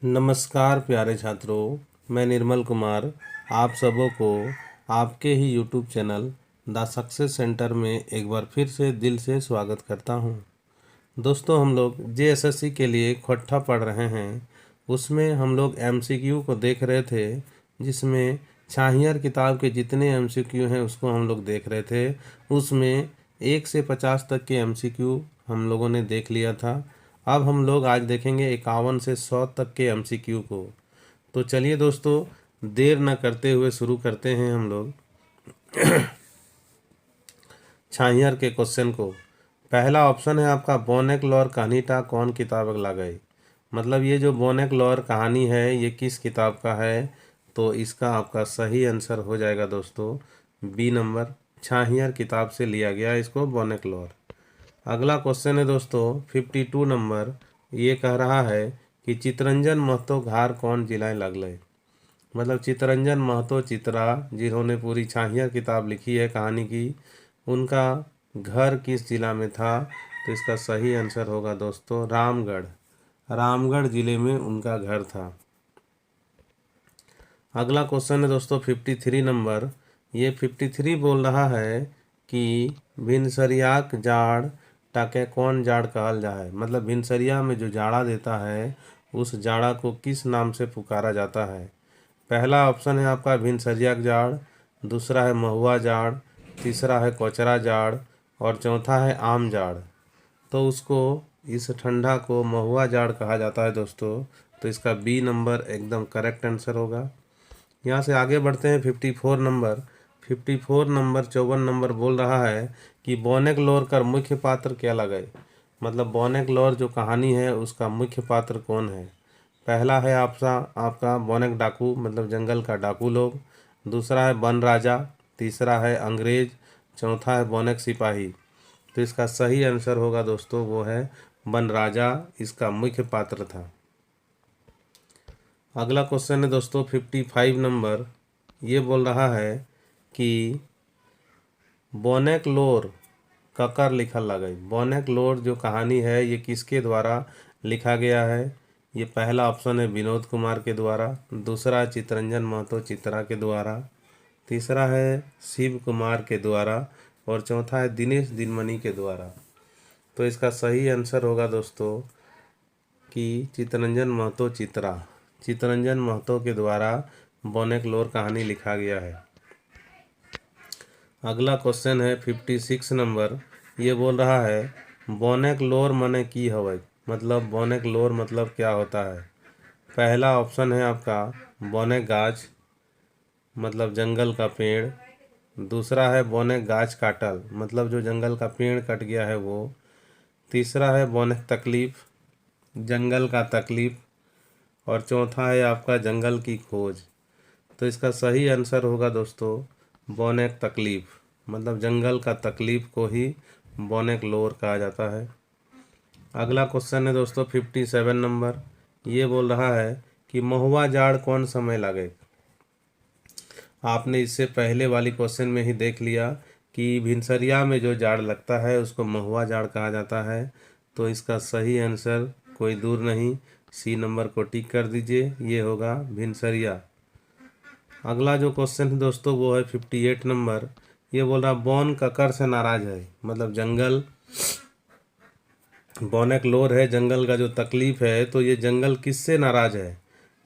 नमस्कार प्यारे छात्रों, मैं निर्मल कुमार आप सबों को आपके ही YouTube channel the success centre में एक बार फिर से दिल से स्वागत करता हूं। दोस्तों, हम लोग जेएसएससी के लिए खट्टा पढ़ रहे हैं। उसमें हम लोग एमसीक्यू को देख रहे थे, जिसमें छाहियार किताब के जितने एमसीक्यू हैं उसको हम लोग देख रहे थे। उसमें 1 से 50 तक के एमसीक्यू हम लोगों ने देख लिया था। अब हम लोग आज देखेंगे 51 से 100 तक के एमसीक्यू को। तो चलिए दोस्तों, देर न करते हुए शुरू करते हैं हम लोग छाहियार के क्वेश्चन को। पहला ऑप्शन है आपका बोनेक लॉर कहानीटा कौन किताब लागे। मतलब ये जो बोनेक लॉर कहानी है ये किस किताब का है, तो इसका आपका सही आंसर हो जाएगा दोस्तों बी नंबर, छाहियार किताब से लिया गया इसको बोनेक लॉर। अगला क्वेश्चन है दोस्तों 52 नंबर। ये कह रहा है कि चितरंजन महतो घार कौन जिलाए लगले। मतलब चितरंजन महतो चित्रा, जिन्होंने पूरी छाहियार किताब लिखी है कहानी की, उनका घर किस जिला में था। तो इसका सही आंसर होगा दोस्तों रामगढ़। रामगढ़ जिले में उनका घर था। अगला क्वेश्चन है दोस्तों 53 नंबर। ये 53 बोल रहा है कि भिनसरियाक जाड़ टाके कौन जाड़ कहल जाए। मतलब भिनसरिया में जो जाड़ा देता है उस जाड़ा को किस नाम से पुकारा जाता है। पहला ऑप्शन है आपका भिनसरियाक जाड़, दूसरा है महुआ जाड़, तीसरा है कोचरा जाड़ और चौथा है आम जाड़। तो उसको इस ठंडा को महुआ जाड़ कहा जाता है दोस्तों। तो इसका बी नंबर एकदम करेक्ट आंसर होगा। यहाँ से आगे बढ़ते हैं 54 नंबर। 54 नंबर 54 नंबर बोल रहा है कि बोनेक लॉर का मुख्य पात्र क्या लगे। मतलब बोनेक लॉर जो कहानी है उसका मुख्य पात्र कौन है। पहला है आपका बोनेक डाकू, मतलब जंगल का डाकू लोग। दूसरा है वन राजा, तीसरा है अंग्रेज, चौथा है बोनेक सिपाही। तो इसका सही आंसर होगा दोस्तों वो है वन राजा, इसका मुख्य पात्र था। अगला क्वेश्चन है दोस्तों 55 नंबर। ये बोल रहा है कि बोनेक लोर ककर लिखल लगे। बोनेक लोर जो कहानी है ये किसके द्वारा लिखा गया है। ये पहला ऑप्शन है विनोद कुमार के द्वारा, दूसरा चितरंजन महतो चित्रा के द्वारा, तीसरा है शिव कुमार के द्वारा और चौथा है दिनेश दिनमणि के द्वारा। तो इसका सही आंसर होगा दोस्तों कि चितरंजन महतो चितरंजन महतो के द्वारा बोनेक लॉर कहानी लिखा गया है। अगला क्वेश्चन है 56 नंबर। ये बोल रहा है बोनेक लॉर मने की हवै। मतलब बोनेक लॉर मतलब क्या होता है। पहला ऑप्शन है आपका बोनेक गाछ, मतलब जंगल का पेड़। दूसरा है बोनेक गाछ काटल, मतलब जो जंगल का पेड़ कट गया है वो। तीसरा है बोनेक तकलीफ, जंगल का तकलीफ और चौथा है आपका जंगल की खोज। तो इसका सही आंसर होगा दोस्तों बोनेक तकलीफ, मतलब जंगल का तकलीफ को ही बोनेक लॉर कहा जाता है। अगला क्वेश्चन है दोस्तों 57 नंबर। ये बोल रहा है कि महुआ जाड़ कौन समय लगे। आपने इससे पहले वाली क्वेश्चन में ही देख लिया कि भिनसरिया में जो जाड़ लगता है उसको महुआ जाड़ कहा जाता है। तो इसका सही आंसर कोई दूर नहीं, सी नंबर को टिक कर दीजिए, ये होगा भिनसरिया। अगला जो क्वेश्चन है दोस्तों वो है 58 नंबर। ये बोल रहा बौन ककर से नाराज है। मतलब जंगल बोनेक लॉर है, जंगल का जो तकलीफ है, तो ये जंगल किससे नाराज है।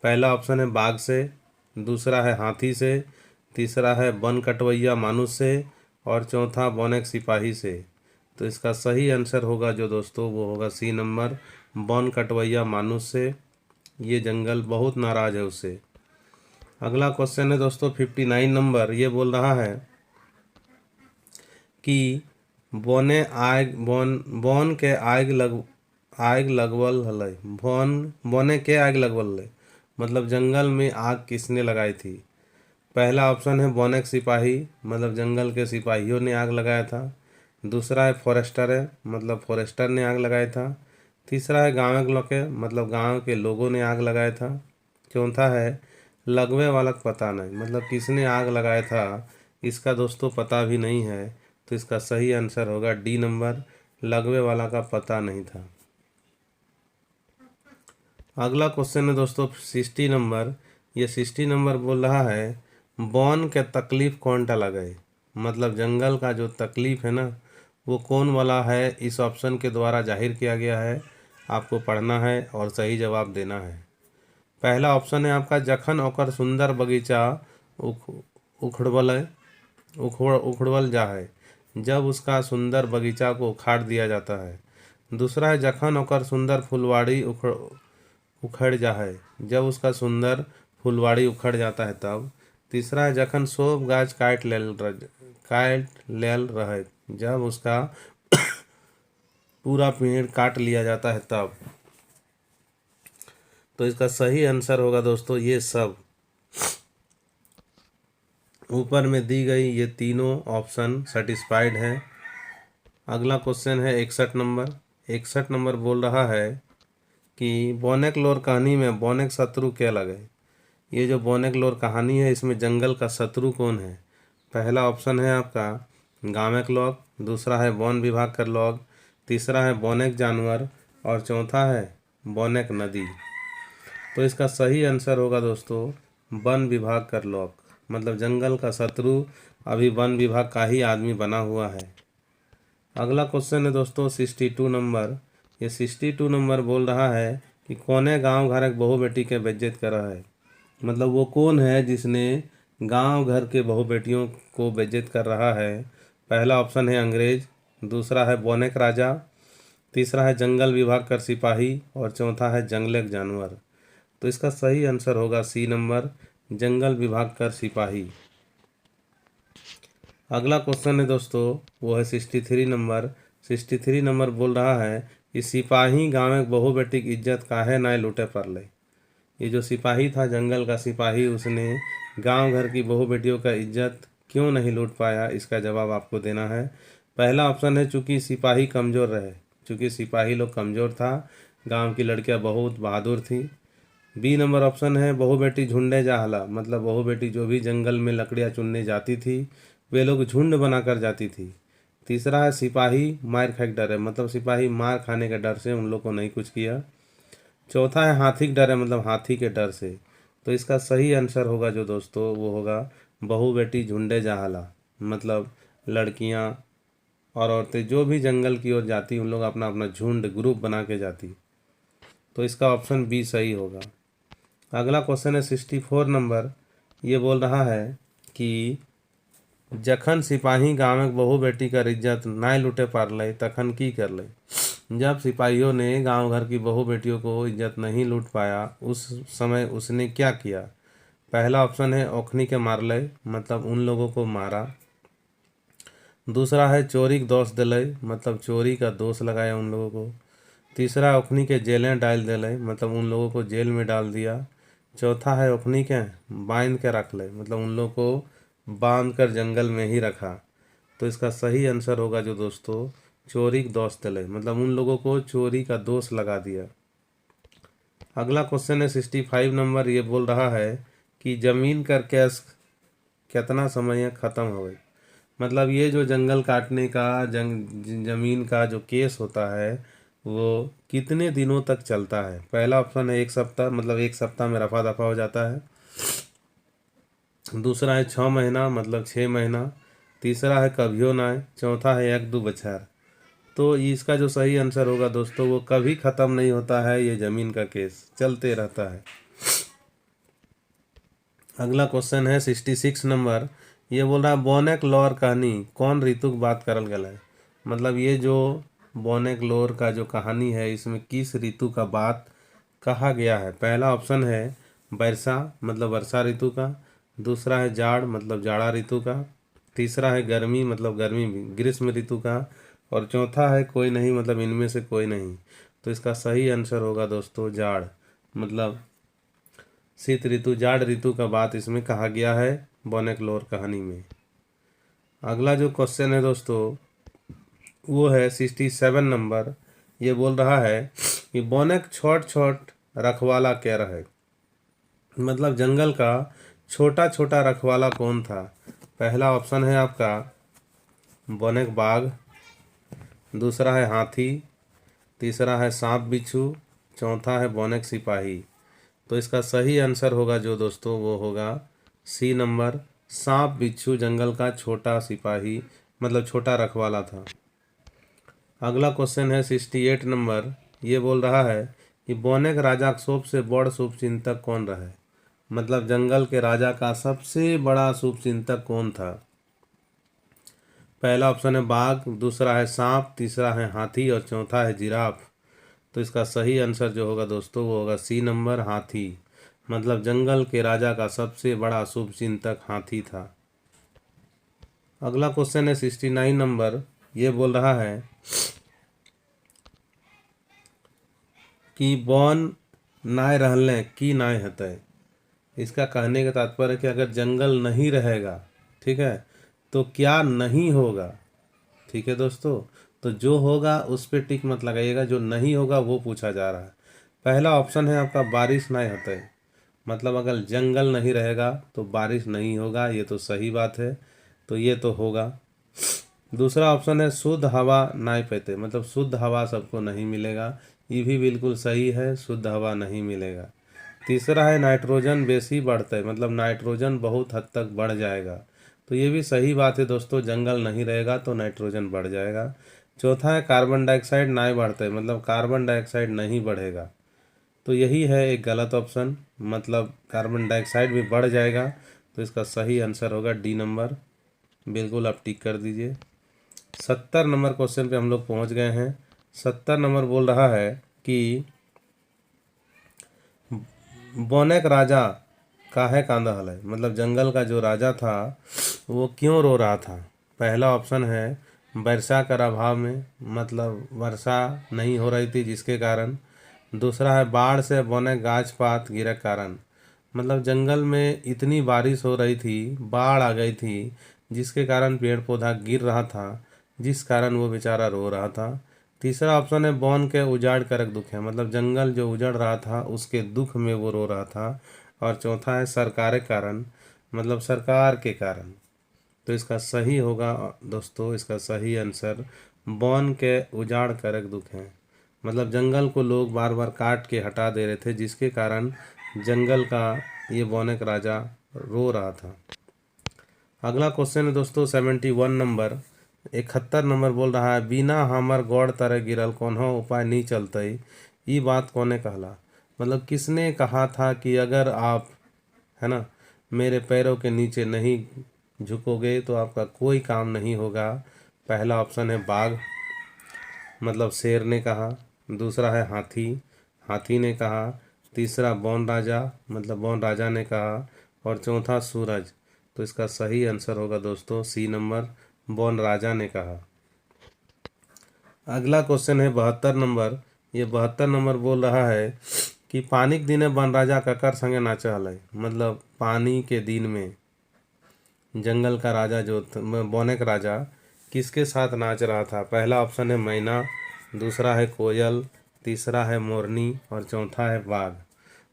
पहला ऑप्शन है बाघ से, दूसरा है हाथी से, तीसरा है वन कटवैया मानुष से और चौथा बोनेक सिपाही से। तो इसका सही आंसर होगा जो दोस्तों वो होगा सी नंबर, वन कटवैया मानुष से। ये जंगल बहुत नाराज है उससे। अगला क्वेश्चन है दोस्तों 59 नंबर। ये बोल रहा है कि बोन के आग लगवल हलै। बोने के आग लगवल हलै, मतलब जंगल में आग किसने लगाई थी। पहला ऑप्शन है बोनेक सिपाही, मतलब जंगल के सिपाहियों ने आग लगाया था। दूसरा है फॉरेस्टर है, मतलब फॉरेस्टर ने आग लगाया था। तीसरा है गाँव के लोग, मतलब गांव के लोगों ने आग लगाया था। चौथा है लगवे वाला का पता नहीं, मतलब किसने आग लगाया था इसका दोस्तों पता भी नहीं है। तो इसका सही आंसर होगा डी नंबर, लगवे वाला का पता नहीं था। अगला क्वेश्चन है दोस्तों 60 नंबर। ये 60 नंबर बोल रहा है बौन के तकलीफ कौन टा लगे। मतलब जंगल का जो तकलीफ है ना वो कौन वाला है, इस ऑप्शन के द्वारा जाहिर किया गया है। आपको पढ़ना है और सही जवाब देना है। पहला ऑप्शन है आपका जखन ओकर सुंदर बगीचा उखड़वल उखड़वल जा है, जब उसका सुंदर बगीचा को उखाड़ दिया जाता है। दूसरा है जखन ओकर सुंदर फुलवाड़ी उखड़ जा है, जब उसका सुंदर फुलवाड़ी उखड़ जाता है तब। तीसरा है जखन सोब गाछ काट लेल रहे, जब उसका पूरा पेड़ काट लिया जाता है तब। तो इसका सही आंसर होगा दोस्तों ये सब। ऊपर में दी गई ये तीनों ऑप्शन सेटिस्फाइड हैं। अगला क्वेश्चन है 61 नंबर। 61 नंबर बोल रहा है कि बोनेक लोर कहानी में बोनेक शत्रु क्या लगे। ये जो बोनेक लोर कहानी है इसमें जंगल का शत्रु कौन है। पहला ऑप्शन है आपका गामेक लोग, दूसरा है वन विभाग का लोग, तीसरा है बोनेक जानवर और चौथा है बोनेक नदी। तो इसका सही आंसर होगा दोस्तों वन विभाग कर लोग। मतलब जंगल का शत्रु अभी वन विभाग का ही आदमी बना हुआ है। अगला क्वेश्चन है दोस्तों 62 नंबर। ये 62 नंबर बोल रहा है कि कौने गांव घर एक बहू बेटी के बेइज्जत करा है। मतलब वो कौन है जिसने गांव घर के बहू बेटियों को बेइज्जत कर रहा है। पहला ऑप्शन है अंग्रेज, दूसरा है बोनेक राजा, तीसरा है जंगल विभाग कर सिपाही और चौथा है जंगलेक जानवर। तो इसका सही आंसर होगा सी नंबर, जंगल विभाग कर सिपाही। अगला क्वेश्चन है दोस्तों वो है 63 नंबर। 63 नंबर बोल रहा है कि सिपाही गाँव में बहू बेटी की इज्जत काहे ना लूटे पड़ले। ये जो सिपाही था जंगल का सिपाही उसने गांव घर की बहू बेटियों का इज्जत क्यों नहीं लूट पाया, इसका जवाब आपको देना है। पहला ऑप्शन है चूंकि सिपाही कमज़ोर रहे, चूंकि सिपाही लोग कमज़ोर था, गांव की लड़कियां बहुत बहादुर थी। बी नंबर ऑप्शन है बहू बेटी झुंडे जाहला, मतलब बहू बेटी जो भी जंगल में लकड़ियाँ चुनने जाती थी वे लोग झुंड बनाकर जाती थी। तीसरा है सिपाही मार खाए के डर है, मतलब सिपाही मार खाने के डर से उन लोग को नहीं कुछ किया। चौथा है हाथी के डर है, मतलब हाथी के डर से। तो इसका सही आंसर होगा जो दोस्तों वो होगा बहू बेटी झुंडे जाहला। मतलब लड़कियां और औरतें जो भी जंगल की ओर जाती उन लोग अपना अपना झुंड ग्रुप बना के जाती। तो इसका ऑप्शन बी सही होगा। अगला क्वेश्चन है 64 नंबर। ये बोल रहा है कि जखन सिपाही गाँवक बहू बेटी कर इज्जत नाय लूटे पारले तखन की करले। जब सिपाहियों ने गांव घर की बहू बेटियों को इज्जत नहीं लूट पाया उस समय उसने क्या किया। पहला ऑप्शन है ओखनी के मारले, मतलब उन लोगों को मारा। दूसरा है चोरी के दोष दिले, मतलब चोरी का दोष लगाया उन लोगों को। तीसरा ओखनी के जेलें डाल दिले, मतलब उन लोगों को जेल में डाल दिया। चौथा है ओखनी के बांध के रख ले, मतलब उन लोगों को बांध कर जंगल में ही रखा। तो इसका सही आंसर होगा जो दोस्तों चोरी का दोष दिले, मतलब उन लोगों को चोरी का दोष लगा दिया। अगला क्वेश्चन है 65 नंबर। ये बोल रहा है कि जमीन कर केस कितना समय में ख़त्म हो गई। मतलब ये जो जंगल काटने का जमीन का जो केस होता है वो कितने दिनों तक चलता है। पहला ऑप्शन है 1 सप्ताह, मतलब 1 सप्ताह में रफा दफा हो जाता है। दूसरा है 6 महीना, मतलब 6 महीना। तीसरा है कभियो ना, चौथा है 1-2 बछर। तो इसका जो सही आंसर होगा दोस्तों वो कभी ख़त्म नहीं होता है, ये ज़मीन का केस चलते रहता है। अगला क्वेश्चन है 66 नंबर। ये बोल रहा है बोनेक लोर कहानी कौन ऋतु की बात करल गया है। मतलब ये जो बोनेक लोर का जो कहानी है इसमें किस ऋतु का बात कहा गया है। पहला ऑप्शन है वर्षा, मतलब वर्षा ऋतु का। दूसरा है जाड़, मतलब जाड़ा ऋतु का। तीसरा है गर्मी, मतलब गर्मी ग्रीष्म ऋतु का। और चौथा है कोई नहीं, मतलब इनमें से कोई नहीं। तो इसका सही आंसर होगा दोस्तों जाड़, मतलब शीत ऋतु जाड़ ऋतु का बात इसमें कहा गया है बोनेकलोर कहानी में। अगला जो क्वेश्चन है दोस्तों वो है 67 नंबर। ये बोल रहा है कि बोनेक छोट छोट रखवाला क्या रहे। मतलब जंगल का छोटा छोटा रखवाला कौन था। पहला ऑप्शन है आपका बोनेक बाघ, दूसरा है हाथी, तीसरा है सांप बिच्छू चौथा है बौनेक सिपाही। तो इसका सही आंसर होगा जो दोस्तों वो होगा सी नंबर, सांप बिच्छू जंगल का छोटा सिपाही मतलब छोटा रखवाला था। अगला क्वेश्चन है 68 नंबर। ये बोल रहा है कि बौनेक राजा सबसे बड़ शुभ चिंतक कौन रहे, मतलब जंगल के राजा का सबसे बड़ा शुभ चिंतक कौन था। पहला ऑप्शन है बाघ, दूसरा है सांप, तीसरा है हाथी और चौथा है जिराफ। तो इसका सही आंसर जो होगा दोस्तों वो होगा सी नंबर, हाथी। मतलब जंगल के राजा का सबसे बड़ा शुभ चिंतक हाथी था। अगला क्वेश्चन है 69 नंबर। ये बोल रहा है कि बौन नाय रहने की नाय हतय। इसका कहने का तात्पर्य है कि अगर जंगल नहीं रहेगा, ठीक है, तो क्या नहीं होगा। ठीक है दोस्तों, तो जो होगा उस पर टिक मत लगाइएगा, जो नहीं होगा वो पूछा जा रहा है। पहला ऑप्शन है आपका बारिश नहीं होता है, मतलब अगर जंगल नहीं रहेगा तो बारिश नहीं होगा, ये तो सही बात है, तो ये तो होगा। दूसरा ऑप्शन है शुद्ध हवा नहीं पाते, मतलब शुद्ध हवा सबको नहीं मिलेगा, ये भी बिल्कुल सही है, शुद्ध हवा नहीं मिलेगा। तीसरा है नाइट्रोजन बेसी बढ़ता है, मतलब नाइट्रोजन बहुत हद तक बढ़ जाएगा, तो ये भी सही बात है दोस्तों, जंगल नहीं रहेगा तो नाइट्रोजन बढ़ जाएगा। चौथा है कार्बन डाइऑक्साइड नहीं बढ़ता है, मतलब कार्बन डाइऑक्साइड नहीं बढ़ेगा, तो यही है एक गलत ऑप्शन, मतलब कार्बन डाइऑक्साइड भी बढ़ जाएगा। तो इसका सही आंसर होगा डी नंबर, बिल्कुल आप टिक कर दीजिए। 70 नंबर क्वेश्चन पे हम लोग पहुंच गए हैं। 70 नंबर बोल रहा है कि बौनेक राजा काहे कांदा हलय, मतलब जंगल का जो राजा था वो क्यों रो रहा था। पहला ऑप्शन है वर्षा का अभाव में, मतलब वर्षा नहीं हो रही थी जिसके कारण। दूसरा है बाढ़ से बौने गाछ पात गिरे कारण, मतलब जंगल में इतनी बारिश हो रही थी, बाढ़ आ गई थी जिसके कारण पेड़ पौधा गिर रहा था, जिस कारण वो बेचारा रो रहा था। तीसरा ऑप्शन है बौन के उजाड़ करक दुख है, मतलब जंगल जो उजड़ रहा था उसके दुख में वो रो रहा था। और चौथा है सरकार के कारण, मतलब सरकार के कारण। तो इसका सही होगा दोस्तों, इसका सही आंसर बौन के उजाड़ करक दुख है, मतलब जंगल को लोग बार बार काट के हटा दे रहे थे जिसके कारण जंगल का ये बौनेक राजा रो रहा था। अगला क्वेश्चन है दोस्तों 71 नंबर। 71 नंबर बोल रहा है बिना हमर गौड़ तरह गिरल कौनो उपाय नहीं चलते, ये बात कौने कहला, मतलब किसने कहा था कि अगर आप, है ना, मेरे पैरों के नीचे नहीं झुकोगे तो आपका कोई काम नहीं होगा। पहला ऑप्शन है बाघ, मतलब शेर ने कहा। दूसरा है हाथी, हाथी ने कहा। तीसरा बौन राजा, मतलब बौन राजा ने कहा। और चौथा सूरज। तो इसका सही आंसर होगा दोस्तों सी नंबर, बौन राजा ने कहा। अगला क्वेश्चन है 72 नंबर। ये 72 नंबर बोल रहा है कि पानी के दिने बन राजा ककर संगे नाचा हलय, मतलब पानी के दिन में जंगल का राजा जो बौनेक राजा किसके साथ नाच रहा था। पहला ऑप्शन है मैना, दूसरा है कोयल, तीसरा है मोरनी और चौथा है बाघ।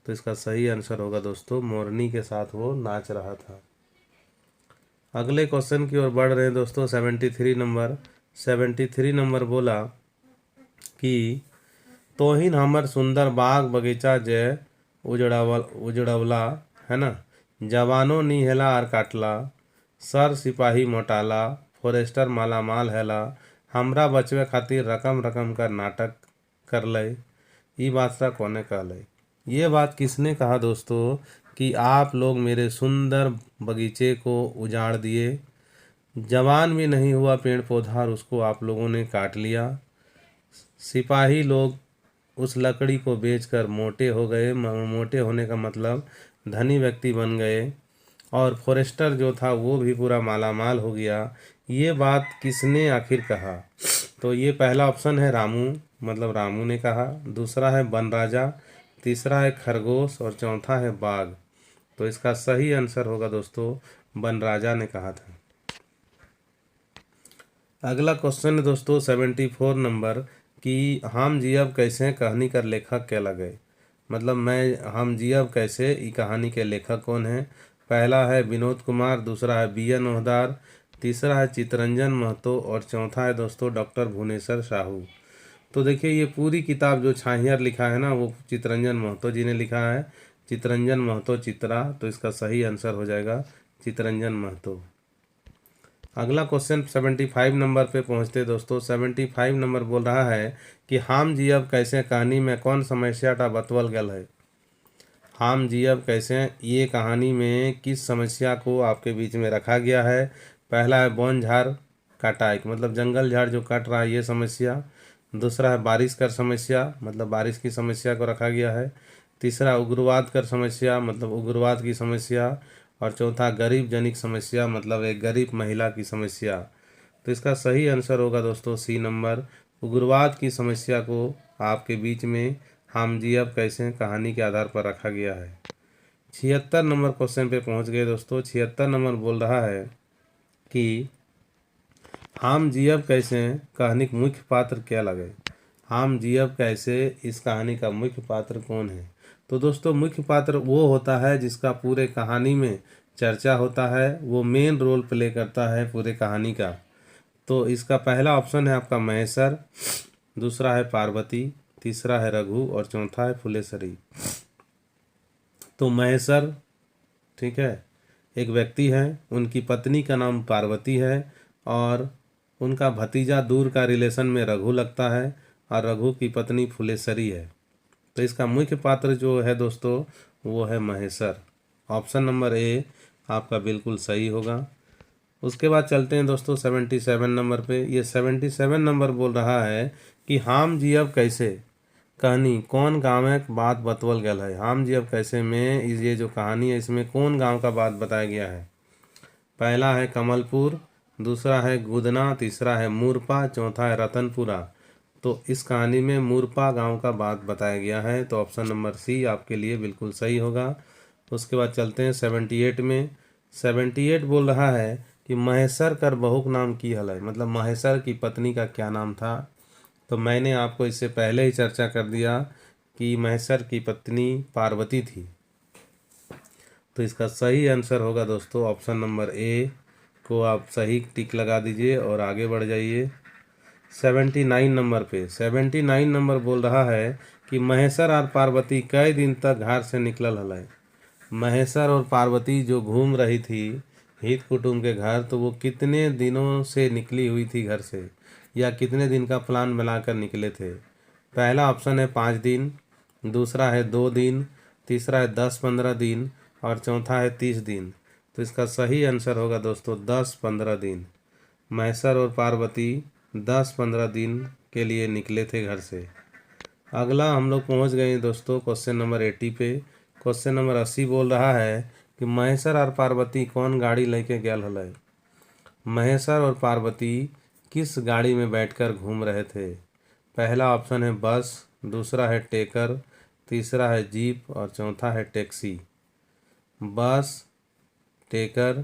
तो इसका सही आंसर होगा दोस्तों मोरनी के साथ वो नाच रहा था। अगले क्वेश्चन की ओर बढ़ रहे हैं दोस्तों 73 नंबर। 73 नंबर बोला कि तोहिन हमर सुंदर बाग बगीचा जे उजड़वला, है ना, जवानो नी हेला आर काटला, सर सिपाही मोटाला, फॉरेस्टर माला माल हैला, हमरा बचवे खातिर रकम रकम का नाटक कर ले, ये बात कोने कहले। ये बात किसने कहा दोस्तों कि आप लोग मेरे सुंदर बगीचे को उजाड़ दिए, जवान भी नहीं हुआ पेड़ पौधा और उसको आप लोगों ने काट लिया, सिपाही लोग उस लकड़ी को बेचकर मोटे हो गए, मोटे होने का मतलब धनी व्यक्ति बन गए, और फॉरेस्टर जो था वो भी पूरा मालामाल हो गया। ये बात किसने आखिर कहा। तो ये पहला ऑप्शन है रामू, मतलब रामू ने कहा। दूसरा है वन राजा, तीसरा है खरगोश और चौथा है बाघ। तो इसका सही आंसर होगा दोस्तों वन राजा ने कहा था। अगला क्वेश्चन है दोस्तों 74 नंबर कि हम जियब कैसे कहानी का लेखक क्या लगे, मतलब मैं हम जियब कैसे ई कहानी के लेखक कौन है। पहला है विनोद कुमार, दूसरा है बी एन ओहदार, तीसरा है चितरंजन महतो और चौथा है दोस्तों डॉक्टर भुवनेश्वर साहू। तो देखिए ये पूरी किताब जो छाहियार लिखा है ना, वो चितरंजन महतो जी ने लिखा है। चितरंजन महतो चित्रा, तो इसका सही आंसर हो जाएगा चितरंजन महतो। अगला क्वेश्चन 75 नंबर पे पहुंचते दोस्तों। 75 नंबर बोल रहा है कि हाम जियब कैसे कहानी में कौन समस्या टा बतवल गल है। हाम जियब कैसे, ये कहानी में किस समस्या को आपके बीच में रखा गया है। पहला है वन झाड़ कटाई, मतलब जंगल झाड़ जो कट रहा है ये समस्या। दूसरा है बारिश कर समस्या, मतलब बारिश की समस्या को रखा गया है। तीसरा उग्रवाद कर समस्या, मतलब उग्रवाद की समस्या। और चौथा गरीब जनिक समस्या, मतलब एक गरीब महिला की समस्या। तो इसका सही आंसर होगा दोस्तों सी नंबर, उग्रवाद की समस्या को आपके बीच में हम जी अब कैसे कहानी के आधार पर रखा गया है। 76 नंबर क्वेश्चन पे पहुंच गए दोस्तों। 76 नंबर बोल रहा है कि हम जी अब कैसे कहानी के मुख्य पात्र क्या लगे। हम जी अब कैसे, इस कहानी का मुख्य पात्र कौन है। तो दोस्तों मुख्य पात्र वो होता है जिसका पूरे कहानी में चर्चा होता है, वो मेन रोल प्ले करता है पूरे कहानी का। तो इसका पहला ऑप्शन है आपका महेश्वर, दूसरा है पार्वती, तीसरा है रघु और चौथा है फुलेश्वरी। तो महेश्वर, ठीक है, एक व्यक्ति है, उनकी पत्नी का नाम पार्वती है और उनका भतीजा दूर का रिलेशन में रघु लगता है और रघु की पत्नी फुलेश्वरी है। तो इसका मुख्य पात्र जो है दोस्तों वो है महेश्वर। ऑप्शन नंबर ए आपका बिल्कुल सही होगा। उसके बाद चलते हैं दोस्तों 77 नंबर पे। ये 77 नंबर बोल रहा है कि हाम जी अब कैसे कहानी कौन गाँव के बात बतवल गया है। हाम जी अब कैसे में ये जो कहानी है इसमें कौन गांव का बात बताया गया है। पहला है कमलपुर, दूसरा है गुदना, तीसरा है मूरपा, चौथा है रतनपुरा। तो इस कहानी में मूरपा गांव का बात बताया गया है, तो ऑप्शन नंबर सी आपके लिए बिल्कुल सही होगा। उसके बाद चलते हैं 78 में। 78 बोल रहा है कि महेश्वर कर बहुक नाम की हल है, मतलब महेश्वर की पत्नी का क्या नाम था। तो मैंने आपको इससे पहले ही चर्चा कर दिया कि महेश्वर की पत्नी पार्वती थी। तो इसका सही आंसर होगा दोस्तों ऑप्शन नंबर ए को आप सही टिक लगा दीजिए और आगे बढ़ जाइए 79 नंबर पे। 79 नंबर बोल रहा है कि महेश्वर और पार्वती कई दिन तक घर से निकलल हल। महेश्वर और पार्वती जो घूम रही थी हित कुटुंब के घर, तो वो कितने दिनों से निकली हुई थी घर से, या कितने दिन का प्लान बनाकर निकले थे। पहला ऑप्शन है 5 दिन, दूसरा है 2 दिन, तीसरा है 10-15 दिन और चौथा है 30 दिन। तो इसका सही आंसर होगा दोस्तों 10-15 दिन। महेश्वर और पार्वती 10-15 दिन के लिए निकले थे घर से। अगला हम लोग पहुंच गए दोस्तों क्वेश्चन नंबर 80 पे। क्वेश्चन नंबर 80 बोल रहा है कि महेश्वर और पार्वती कौन गाड़ी लेके गया हल। महेश्वर और पार्वती किस गाड़ी में बैठकर घूम रहे थे। पहला ऑप्शन है बस, दूसरा है टेकर, तीसरा है जीप और चौथा है टैक्सी। बस, टेकर,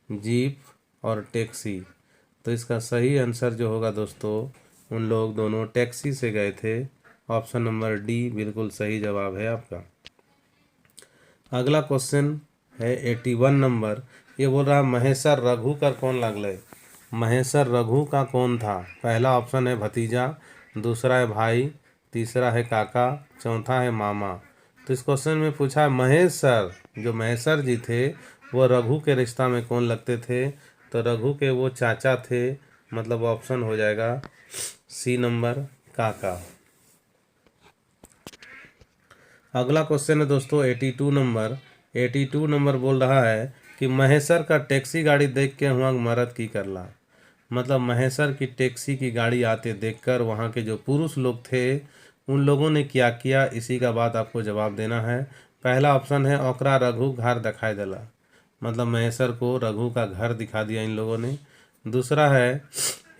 जीप और टैक्सी। तो इसका सही आंसर जो होगा दोस्तों, उन लोग दोनों टैक्सी से गए थे। ऑप्शन नंबर डी बिल्कुल सही जवाब है आपका। अगला क्वेश्चन है 81 नंबर। ये बोल रहा है महेश्वर रघु का कौन लगल। महेश्वर रघु का कौन था। पहला ऑप्शन है भतीजा, दूसरा है भाई, तीसरा है काका, चौथा है मामा। तो इस क्वेश्चन में पूछा है महेश्वर, जो महेश्वर जी थे वो रघु के रिश्ता में कौन लगते थे। तो रघु के वो चाचा थे, मतलब ऑप्शन हो जाएगा सी नंबर काका। अगला क्वेश्चन है दोस्तों 82 नंबर। 82 नंबर बोल रहा है कि महेश्वर का टैक्सी गाड़ी देख के वहाँ मरद की करला। मतलब महेश्वर की टैक्सी की गाड़ी आते देखकर वहाँ के जो पुरुष लोग थे उन लोगों ने क्या किया, इसी का बात आपको जवाब देना है। पहला ऑप्शन है ओकरा रघु घर दिखाई दिला, मतलब महेश्वर को रघु का घर दिखा दिया इन लोगों ने। दूसरा है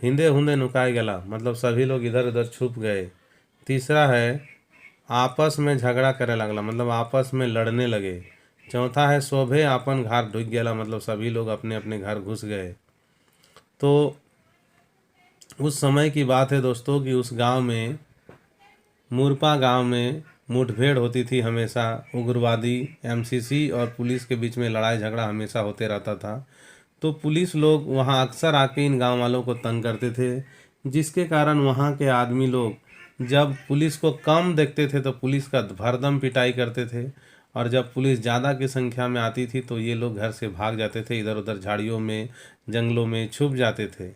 हिंदे हुंदे नुकाई गला, मतलब सभी लोग इधर उधर छुप गए। तीसरा है आपस में झगड़ा करे लगला, मतलब आपस में लड़ने लगे। चौथा है शोभे आपन घर ढुक गया, मतलब सभी लोग अपने अपने घर घुस गए। तो उस समय की बात है दोस्तों कि उस गांव में, मूरपा गांव में मुठभेड़ होती थी हमेशा। उग्रवादी एमसीसी और पुलिस के बीच में लड़ाई झगड़ा हमेशा होते रहता था। तो पुलिस लोग वहां अक्सर आके इन गांव वालों को तंग करते थे, जिसके कारण वहां के आदमी लोग जब पुलिस को कम देखते थे तो पुलिस का भरदम पिटाई करते थे, और जब पुलिस ज़्यादा की संख्या में आती थी तो ये लोग घर से भाग जाते थे, इधर उधर झाड़ियों में जंगलों में छुप जाते थे।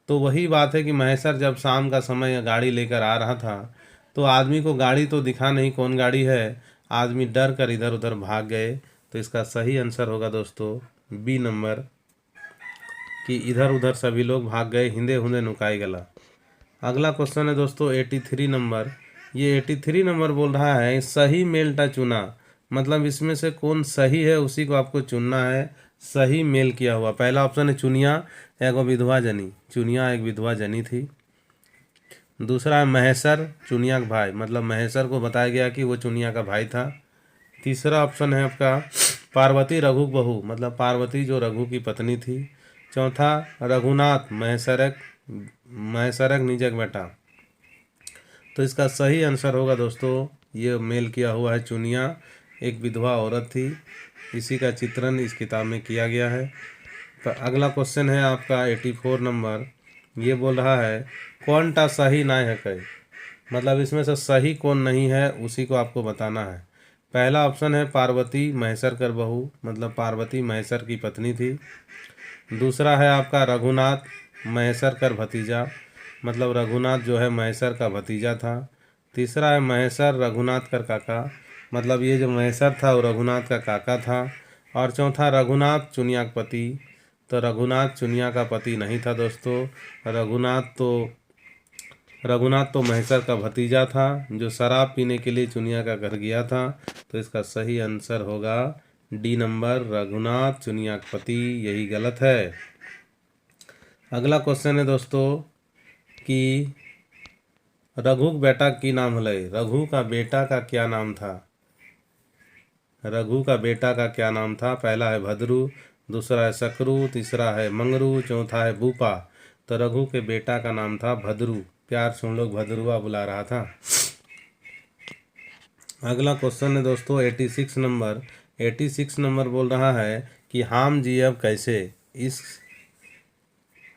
तो वही बात है कि महेसर जब शाम का समय गाड़ी लेकर आ रहा था तो आदमी को गाड़ी तो दिखा नहीं कौन गाड़ी है, आदमी डर कर इधर उधर भाग गए। तो इसका सही आंसर होगा दोस्तों बी नंबर, कि इधर उधर सभी लोग भाग गए, हिंदे हुंदे नुकाई गला। अगला क्वेश्चन है दोस्तों 83 नंबर। ये 83 नंबर बोल रहा है सही मेलटा चुना, मतलब इसमें से कौन सही है उसी को आपको चुनना है, सही मेल किया हुआ। पहला ऑप्शन है चुनिया एगो विधवा जनी, चुनिया एक विधवा जनी थी। दूसरा है महेसर चुनिया का भाई, मतलब महेसर को बताया गया कि वो चुनिया का भाई था। तीसरा ऑप्शन है आपका पार्वती रघु बहू, मतलब पार्वती जो रघु की पत्नी थी। चौथा रघुनाथ महेसरक निजक बेटा। तो इसका सही आंसर होगा दोस्तों ये मेल किया हुआ है चुनिया, एक विधवा औरत थी, इसी का चित्रण इस किताब में किया गया है। तो अगला क्वेश्चन है आपका 84 नंबर। ये बोल रहा है कौन टा सही ना है कई, मतलब इसमें से सही कौन नहीं है उसी को आपको बताना है। पहला ऑप्शन है पार्वती महेसर कर बहू, मतलब पार्वती महेसर की पत्नी थी। दूसरा है आपका रघुनाथ महेसर कर भतीजा, मतलब रघुनाथ जो है महेसर का भतीजा था। तीसरा है महेसर रघुनाथ कर काका, मतलब ये जो महेसर था वो रघुनाथ का काका था। और चौथा रघुनाथ चुनिया का पति, तो रघुनाथ चुनिया का पति नहीं था दोस्तों, रघुनाथ तो महेसर का भतीजा था जो शराब पीने के लिए चुनिया का घर गया था। तो इसका सही आंसर होगा डी नंबर, रघुनाथ चुनिया का पति, यही गलत है। अगला क्वेश्चन है दोस्तों कि रघु का बेटा की नाम हलै, रघु का बेटा का क्या नाम था, रघु का बेटा का क्या नाम था। पहला है भद्रू, दूसरा है सकरू, तीसरा है मंगरू, चौथा है बूपा। तो रघु के बेटा का नाम था भद्रू, प्यार से हम लोग भद्रुआ बुला रहा था। अगला क्वेश्चन है दोस्तों 86 नंबर। 86 नंबर बोल रहा है कि हम जियब कैसे, इस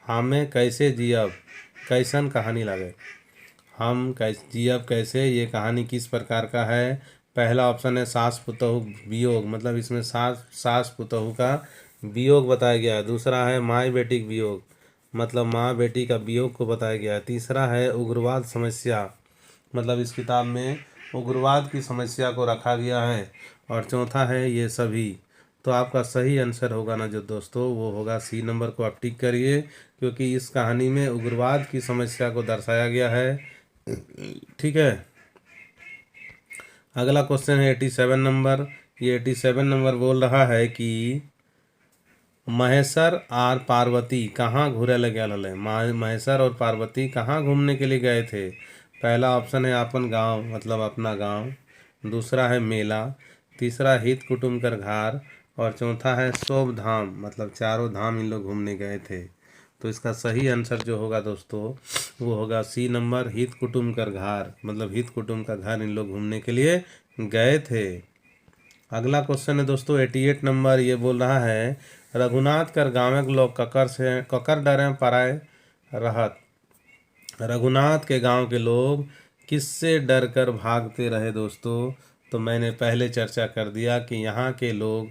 हमें कैसे जियब कैसन कहानी लगे, हम कैसे जियब कैसे, ये कहानी किस प्रकार का है। पहला ऑप्शन है सास पुतहु वियोग, मतलब इसमें सास पुतहु का वियोग बताया गया है। दूसरा है माँ बेटी का वियोग, मतलब माँ बेटी का वियोग को बताया गया है। तीसरा है उग्रवाद समस्या, मतलब इस किताब में उग्रवाद की समस्या को रखा गया है। और चौथा है ये सभी। तो आपका सही आंसर होगा ना जो दोस्तों वो होगा सी नंबर को आप टिक करिए, क्योंकि इस कहानी में उग्रवाद की समस्या को दर्शाया गया है। ठीक है। अगला क्वेश्चन है 87 नंबर। ये 87 नंबर बोल रहा है कि महेसर और पार्वती कहाँ घूरे लगे हले, महेसर और पार्वती कहाँ घूमने के लिए गए थे। पहला ऑप्शन है अपन गांव, मतलब अपना गांव। दूसरा है मेला। तीसरा हित कुटुम कर घर। और चौथा है सोब धाम, मतलब चारों धाम इन लोग घूमने गए थे। तो इसका सही आंसर जो होगा दोस्तों वो होगा सी नंबर, हित कुटुम कर घर, मतलब हित कुटुम का घर इन लोग घूमने के लिए गए थे। अगला क्वेश्चन है दोस्तों 88 नंबर। ये बोल रहा है रघुनाथ कर गाँव के लोग ककर डरे पराए रहत, रघुनाथ के गांव के लोग किससे डर कर भागते रहे दोस्तों। तो मैंने पहले चर्चा कर दिया कि यहाँ के लोग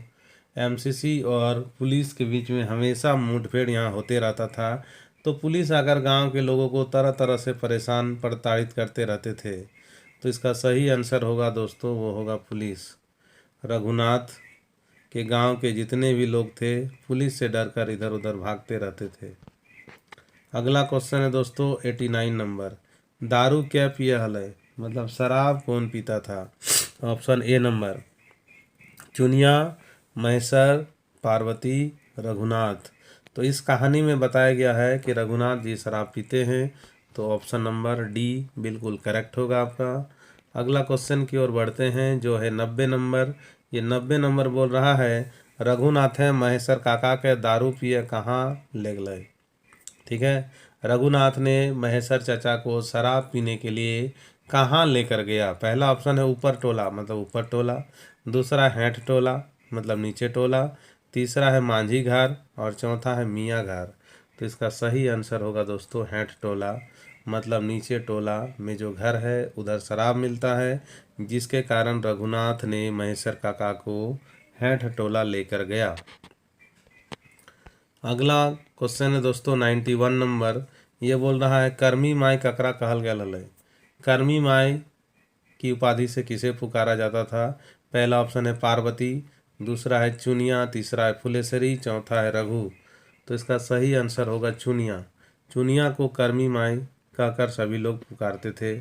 एमसीसी और पुलिस के बीच में हमेशा मुठभेड़ यहाँ होते रहता था। तो पुलिस आकर गांव के लोगों को तरह तरह से परेशान प्रताड़ित करते रहते थे। तो इसका सही आंसर होगा दोस्तों वो होगा पुलिस। रघुनाथ के गांव के जितने भी लोग थे पुलिस से डरकर इधर उधर भागते रहते थे। अगला क्वेश्चन है दोस्तों 89 नंबर। दारू क्या पिया हलै, मतलब शराब कौन पीता था। Option A number Chuniya Mahesar Parvati Raghunath. तो इस कहानी में बताया गया है कि रघुनाथ जी शराब पीते हैं। तो ऑप्शन नंबर डी बिल्कुल करेक्ट होगा आपका। अगला क्वेश्चन की ओर बढ़ते हैं जो है 90 नंबर। ये 90 नंबर बोल रहा है रघुनाथ है महेसर काका के दारू पिए कहाँ ले गए। ठीक है, रघुनाथ ने महेसर चाचा को शराब पीने के लिए कहाँ लेकर गया। पहला ऑप्शन है ऊपर टोला, मतलब ऊपर टोला। दूसरा हेठ टोला, मतलब नीचे टोला। तीसरा है मांझी घर। और चौथा है मियाँ घर। तो इसका सही आंसर होगा दोस्तों हेठ टोला। मतलब नीचे टोला में जो घर है उधर शराब मिलता है, जिसके कारण रघुनाथ ने महेश्वर काका को हेठ टोला लेकर गया। अगला क्वेश्चन है दोस्तों 91 नंबर। ये बोल रहा है कर्मी माई ककरा कहल गया है। कर्मी माई की उपाधि से किसे पुकारा जाता था? पहला ऑप्शन है पार्वती, दूसरा है चुनिया, तीसरा है फुलेश्वरी, चौथा है रघु। तो इसका सही आंसर होगा चुनिया। चुनिया को कर्मी माई कहकर सभी लोग पुकारते थे।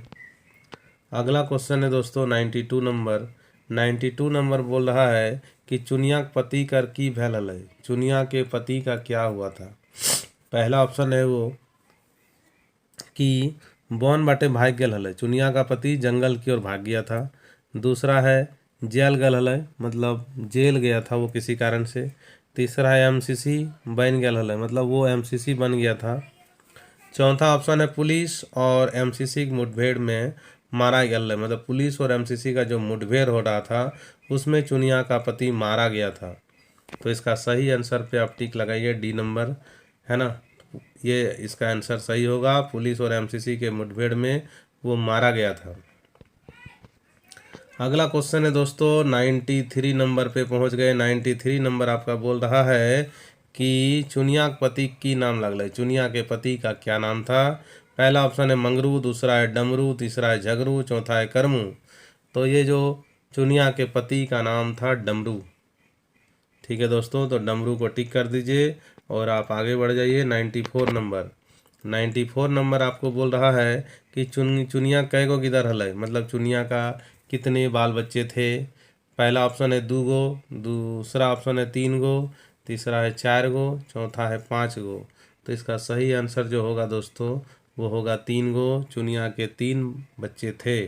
अगला क्वेश्चन है दोस्तों 92 नंबर। 92 नंबर बोल रहा है कि चुनिया के पति कर की भैल हलै। चुनिया के पति का क्या हुआ था? पहला ऑप्शन है वो कि वन बाटे भाग गया हलै। चुनिया का पति जंगल की ओर भाग गया था। दूसरा है जेल गल हलै, मतलब जेल गया था वो किसी कारण से। तीसरा है एमसीसी बन गया हलै, मतलब वो एमसीसी बन गया था। चौथा ऑप्शन है पुलिस और एमसीसी की मुठभेड़ में मारा गया है, मतलब पुलिस और एमसीसी का जो मुठभेड़ हो रहा था उसमें चुनिया का पति मारा गया था। तो इसका सही आंसर पे आप टिक लगाइए, डी नंबर है ना। ये इसका आंसर सही होगा, पुलिस और एमसीसी के मुठभेड़ में वो मारा गया था। अगला क्वेश्चन है दोस्तों 93 नंबर पे पहुंच गए। 93 नंबर आपका बोल रहा है कि चुनिया के पति की नाम लगल। चुनिया के पति का क्या नाम था? पहला ऑप्शन है मंगरू, दूसरा है डमरू, तीसरा है झगरू, चौथा है करमू। तो ये जो चुनिया के पति का नाम था डमरू। ठीक है दोस्तों, तो डमरू को टिक कर दीजिए और आप आगे बढ़ जाइए 94 नंबर। 94 नंबर आपको बोल रहा है कि चुनिया कै गो गिदर हलै, मतलब चुनिया का कितने बाल बच्चे थे? पहला ऑप्शन है 2 गो, दूसरा ऑप्शन है 3 गो, तीसरा है 4 गो, चौथा है 5 गो। तो इसका सही आंसर जो होगा दोस्तों वो होगा 3 गो। चुनिया के 3 बच्चे थे।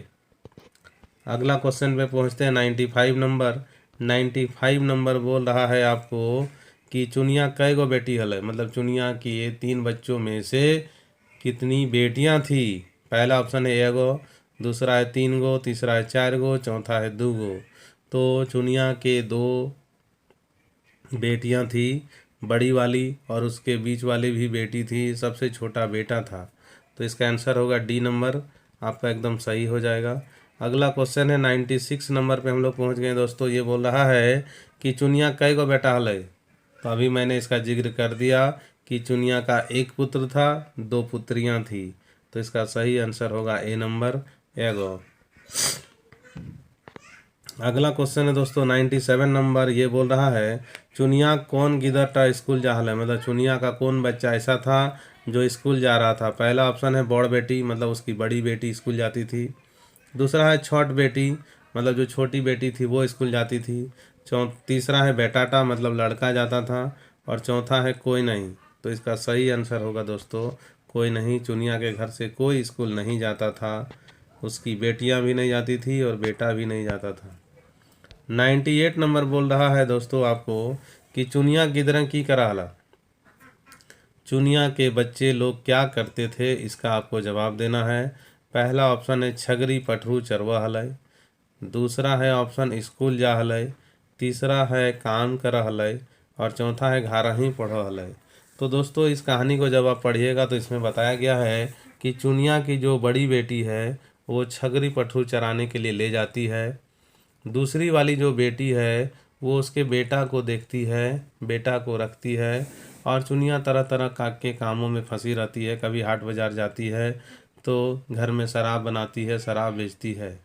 अगला क्वेश्चन पे पहुंचते हैं 95 नंबर। 95 नंबर बोल रहा है आपको कि चुनिया कै गो बेटी हलै, मतलब चुनिया की ये 3 बच्चों में से कितनी बेटियां थी? पहला ऑप्शन है 1 गो, दूसरा है 3 गो, तीसरा है 4 गो, चौथा है 2 गो। तो चुनिया के 2 बेटियां थी, बड़ी वाली और उसके बीच वाली भी बेटी थी, सबसे छोटा बेटा था। तो इसका आंसर होगा डी नंबर, आपका एकदम सही हो जाएगा। अगला क्वेश्चन है 96 नंबर पे हम लोग पहुंच गए दोस्तों। ये बोल रहा है कि चुनिया कै गो बेटा हलै। तो अभी मैंने इसका जिक्र कर दिया कि चुनिया का 1 पुत्र था, 2 पुत्रियां थी। तो इसका सही आंसर होगा ए नंबर, 1 गो। अगला क्वेश्चन है दोस्तों 97 नंबर। ये बोल रहा है चुनिया कौन गिदरटा स्कूल जा है, मतलब चुनिया का कौन बच्चा ऐसा था जो स्कूल जा रहा था? पहला ऑप्शन है बड़ बेटी, मतलब उसकी बड़ी बेटी स्कूल जाती थी। दूसरा है छोट बेटी, मतलब जो छोटी बेटी थी वो स्कूल जाती थी। तीसरा है बेटाटा, मतलब लड़का जाता था। और चौथा है कोई नहीं। तो इसका सही आंसर होगा दोस्तों कोई नहीं। चुनिया के घर से कोई स्कूल नहीं जाता था, उसकी बेटियां भी नहीं जाती थी और बेटा भी नहीं जाता था। 98 नंबर बोल रहा है दोस्तों आपको कि चुनिया गिदरन की कराला। चुनिया के बच्चे लोग क्या करते थे, इसका आपको जवाब देना है। पहला ऑप्शन है छगरी पटरू चरवा हलै, दूसरा है ऑप्शन स्कूल जा हलै, तीसरा है काम कर हलै और चौथा है घर ही पढ़ हलै। तो दोस्तों इस कहानी को जब आप पढ़िएगा तो इसमें बताया गया है कि चुनिया की जो बड़ी बेटी है वो छगरी पटरू चराने के लिए ले जाती है। दूसरी वाली जो बेटी है वो उसके बेटा को देखती है, बेटा को रखती है। और चुनिया तरह तरह के कामों में फंसी रहती है, कभी हाट बाजार जाती है तो घर में शराब बनाती है, शराब बेचती है।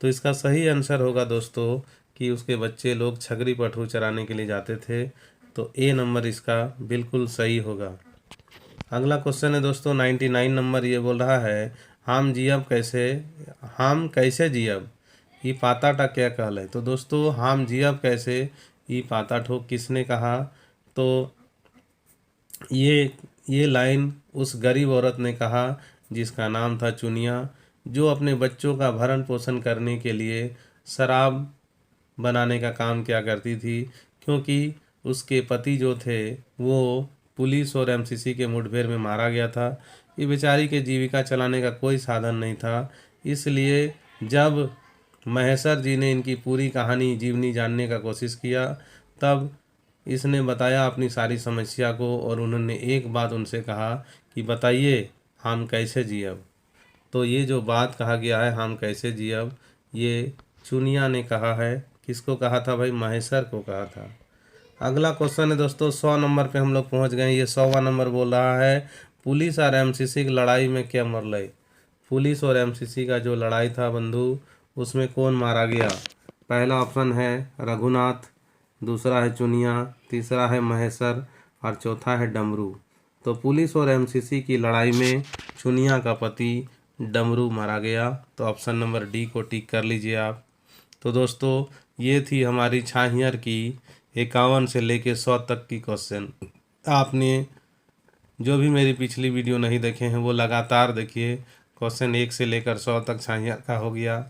तो इसका सही आंसर होगा दोस्तों कि उसके बच्चे लोग छगरी पटरू चराने के लिए जाते थे। तो ए नंबर इसका बिल्कुल सही होगा। अगला क्वेश्चन है दोस्तों 99 नंबर। ये बोल रहा है हम जियब कैसे, हम कैसे जियब ई पाता टा क्या कहल है। तो दोस्तों हम जियब कैसे ई पाता ठो किसने कहा? तो ये लाइन उस गरीब औरत ने कहा जिसका नाम था चुनिया, जो अपने बच्चों का भरण पोषण करने के लिए शराब बनाने का काम किया करती थी, क्योंकि उसके पति जो थे वो पुलिस और एमसीसी के मुठभेड़ में मारा गया था। ये बेचारी के जीविका चलाने का कोई साधन नहीं था। इसलिए जब महेश्वर जी ने इनकी पूरी कहानी जीवनी जानने का कोशिश किया तब इसने बताया अपनी सारी समस्या को और उन्होंने एक बात उनसे कहा कि बताइए हम कैसे जियब। तो ये जो बात कहा गया है हम कैसे जियब, ये चुनिया ने कहा है। किसको कहा था भाई? महेश्वर को कहा था। अगला क्वेश्चन है दोस्तों 100 नंबर पे हम लोग पहुंच गए। ये 100वां नंबर बोल रहा है पुलिस और एमसीसी की लड़ाई में क्या मरलई। पुलिस और एमसीसी का जो लड़ाई था बंधु, उसमें कौन मारा गया? पहला ऑप्शन है रघुनाथ, दूसरा है चुनिया, तीसरा है महेश्वर और चौथा है डमरू। तो पुलिस और एमसीसी की लड़ाई में चुनिया का पति डमरू मारा गया। तो ऑप्शन नंबर डी को टिक कर लीजिए आप। तो दोस्तों ये थी हमारी छाहियर की 51 से लेके 100 तक की क्वेश्चन। आपने जो भी मेरी पिछली वीडियो नहीं देखे हैं वो लगातार देखिए। क्वेश्चन 1 से लेकर 100 तक छाहियर का हो गया।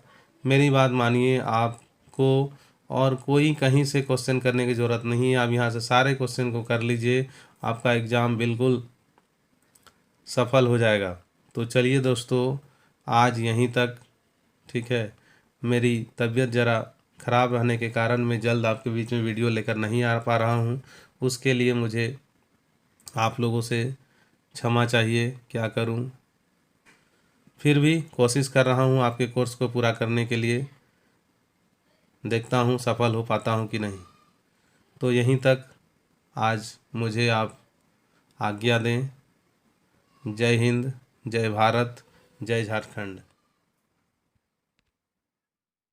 मेरी बात मानिए, आपको और कोई कहीं से क्वेश्चन करने की ज़रूरत नहीं है। आप यहाँ से सारे क्वेश्चन को कर लीजिए, आपका एग्ज़ाम बिल्कुल सफल हो जाएगा। तो चलिए दोस्तों आज यहीं तक, ठीक है। मेरी तबीयत ज़रा ख़राब रहने के कारण मैं जल्द आपके बीच में वीडियो लेकर नहीं आ पा रहा हूँ। उसके लिए मुझे आप लोगों से क्षमा चाहिए। क्या करूँ, फिर भी कोशिश कर रहा हूँ आपके कोर्स को पूरा करने के लिए। देखता हूँ सफल हो पाता हूँ कि नहीं। तो यहीं तक आज मुझे आप आज्ञा दें। जय हिंद, जय भारत, जय झारखंड।